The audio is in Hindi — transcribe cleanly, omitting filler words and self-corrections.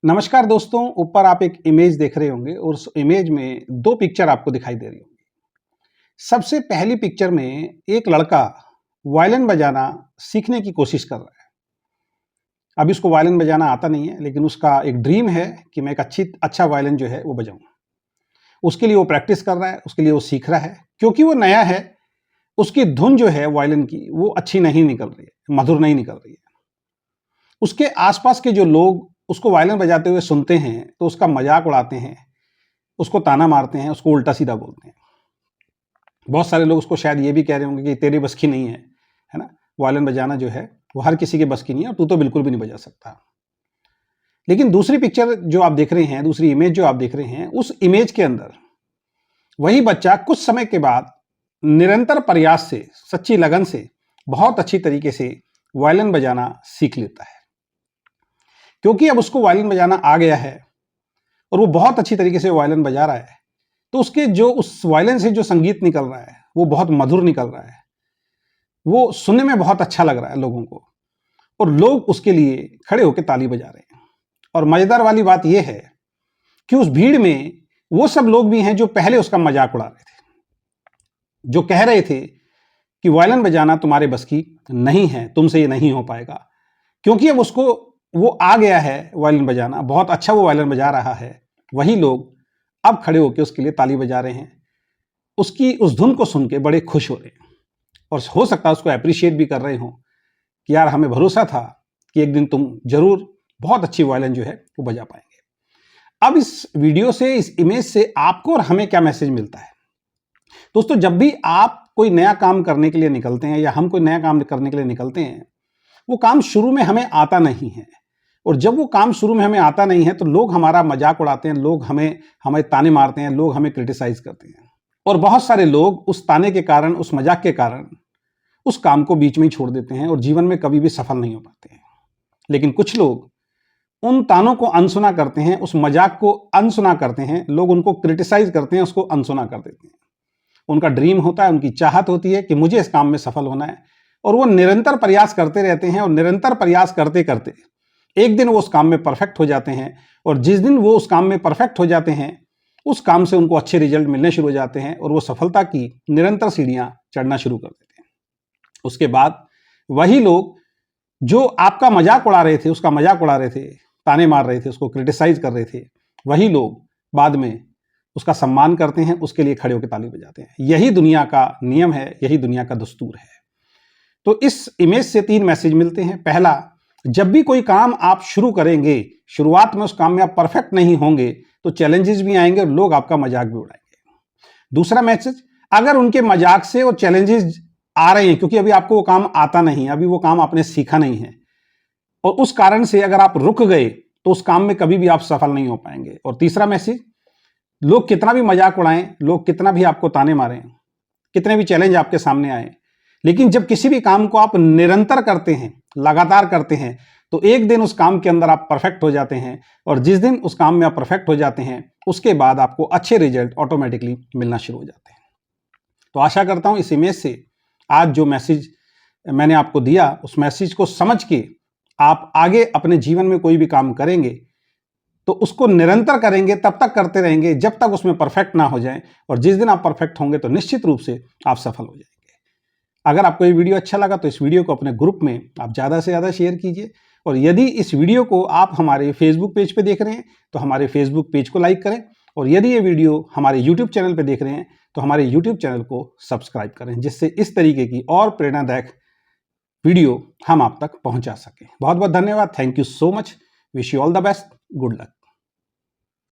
नमस्कार दोस्तों, ऊपर आप एक इमेज देख रहे होंगे और उस इमेज में दो पिक्चर आपको दिखाई दे रही होंगी। सबसे पहली पिक्चर में एक लड़का वायलिन बजाना सीखने की कोशिश कर रहा है। अभी उसको वायलिन बजाना आता नहीं है, लेकिन उसका एक ड्रीम है कि मैं एक अच्छा वायलिन जो है वो बजाऊं। उसके लिए वो प्रैक्टिस कर रहा है, उसके लिए वो सीख रहा है। क्योंकि वो नया है, उसकी धुन जो है वायलिन की वो अच्छी नहीं निकल रही है, मधुर नहीं निकल रही है। उसके आसपास के जो लोग उसको वायलिन बजाते हुए सुनते हैं तो उसका मजाक उड़ाते हैं, उसको ताना मारते हैं, उसको उल्टा सीधा बोलते हैं। बहुत सारे लोग उसको शायद ये भी कह रहे होंगे कि तेरे बस की नहीं है ना, वायलिन बजाना जो है वो हर किसी के बस की नहीं है और तू तो बिल्कुल भी नहीं बजा सकता। लेकिन दूसरी पिक्चर जो आप देख रहे हैं, दूसरी इमेज जो आप देख रहे हैं, उस इमेज के अंदर वही बच्चा कुछ समय के बाद निरंतर प्रयास से, सच्ची लगन से बहुत अच्छी तरीके से वायलिन बजाना सीख लेता है। क्योंकि अब उसको वायलिन बजाना आ गया है और वो बहुत अच्छी तरीके से वायलिन बजा रहा है, तो उसके जो उस वायलिन से जो संगीत निकल रहा है वो बहुत मधुर निकल रहा है, वो सुनने में बहुत अच्छा लग रहा है लोगों को, और लोग उसके लिए खड़े होकर ताली बजा रहे हैं। और मजेदार वाली बात यह है कि उस भीड़ में वो सब लोग भी हैं जो पहले उसका मजाक उड़ा रहे थे, जो कह रहे थे कि वायलिन बजाना तुम्हारे बस की नहीं है, तुमसे ये नहीं हो पाएगा। क्योंकि अब उसको वो आ गया है वायलिन बजाना, बहुत अच्छा वो वायलिन बजा रहा है, वही लोग अब खड़े होकर उसके लिए ताली बजा रहे हैं, उसकी उस धुन को सुन के बड़े खुश हो रहे हैं, और हो सकता है उसको अप्रिशिएट भी कर रहे हो कि यार हमें भरोसा था कि एक दिन तुम जरूर बहुत अच्छी वायलिन जो है वो बजा पाएंगे। अब इस वीडियो से, इस इमेज से आपको और हमें क्या मैसेज मिलता है? दोस्तों, जब भी आप कोई नया काम करने के लिए निकलते हैं या हम कोई नया काम करने के लिए निकलते हैं, वो काम शुरू में हमें आता नहीं है, और जब वो काम शुरू में हमें आता नहीं है तो लोग हमारा मजाक उड़ाते हैं, लोग हमें ताने मारते हैं, लोग हमें क्रिटिसाइज करते हैं, और बहुत सारे लोग उस ताने के कारण, उस मजाक के कारण उस काम को बीच में ही छोड़ देते हैं और जीवन में कभी भी सफल नहीं हो पाते हैं। लेकिन कुछ लोग उन तानों को अनसुना करते हैं, उस मजाक को अनसुना करते हैं, लोग उनको क्रिटिसाइज करते हैं, उसको अनसुना कर देते हैं। उनका ड्रीम होता है, उनकी चाहत होती है कि मुझे इस काम में सफल होना है, और वो निरंतर प्रयास करते रहते हैं, और निरंतर प्रयास करते करते एक दिन वो उस काम में परफेक्ट हो जाते हैं, और जिस दिन वो उस काम में परफेक्ट हो जाते हैं, उस काम से उनको अच्छे रिजल्ट मिलने शुरू हो जाते हैं, और वो सफलता की निरंतर सीढ़ियां चढ़ना शुरू कर देते हैं। उसके बाद वही लोग जो आपका मजाक उड़ा रहे थे, उसका मजाक उड़ा रहे थे, ताने मार रहे थे, उसको क्रिटिसाइज कर रहे थे, वही लोग बाद में उसका सम्मान करते हैं, उसके लिए खड़े होकर ताली बजाते हैं। यही दुनिया का नियम है, यही दुनिया का दस्तूर है। तो इस इमेज से तीन मैसेज मिलते हैं। पहला, जब भी कोई काम आप शुरू करेंगे, शुरुआत में उस काम में आप परफेक्ट नहीं होंगे तो चैलेंजेस भी आएंगे और लोग आपका मजाक भी उड़ाएंगे। दूसरा मैसेज, अगर उनके मजाक से और चैलेंजेस आ रहे हैं क्योंकि अभी आपको वो काम आता नहीं, अभी वो काम आपने सीखा नहीं है, और उस कारण से अगर आप रुक गए तो उस काम में कभी भी आप सफल नहीं हो पाएंगे। और तीसरा मैसेज, लोग कितना भी मजाक उड़ाएं, लोग कितना भी आपको ताने मारें, कितने भी चैलेंज आपके सामने आए, लेकिन जब किसी भी काम को आप निरंतर करते हैं, लगातार करते हैं, तो एक दिन उस काम के अंदर आप परफेक्ट हो जाते हैं, और जिस दिन उस काम में आप परफेक्ट हो जाते हैं उसके बाद आपको अच्छे रिजल्ट ऑटोमेटिकली मिलना शुरू हो जाते हैं। तो आशा करता हूं इस इमेज से आज जो मैसेज मैंने आपको दिया, उस मैसेज को समझ के आप आगे अपने जीवन में कोई भी काम करेंगे तो उसको निरंतर करेंगे, तब तक करते रहेंगे जब तक उसमें परफेक्ट ना हो जाए, और जिस दिन आप परफेक्ट होंगे तो निश्चित रूप से आप सफल हो जाएंगे। अगर आपको ये वीडियो अच्छा लगा तो इस वीडियो को अपने ग्रुप में आप ज़्यादा से ज़्यादा शेयर कीजिए, और यदि इस वीडियो को आप हमारे फेसबुक पेज पे देख रहे हैं तो हमारे फेसबुक पेज को लाइक करें, और यदि ये वीडियो हमारे यूट्यूब चैनल पे देख रहे हैं तो हमारे यूट्यूब चैनल को सब्सक्राइब करें, जिससे इस तरीके की और प्रेरणादायक वीडियो हम आप तक पहुंचा सकें। बहुत बहुत धन्यवाद। Thank you so much. Wish you all the best. Good luck.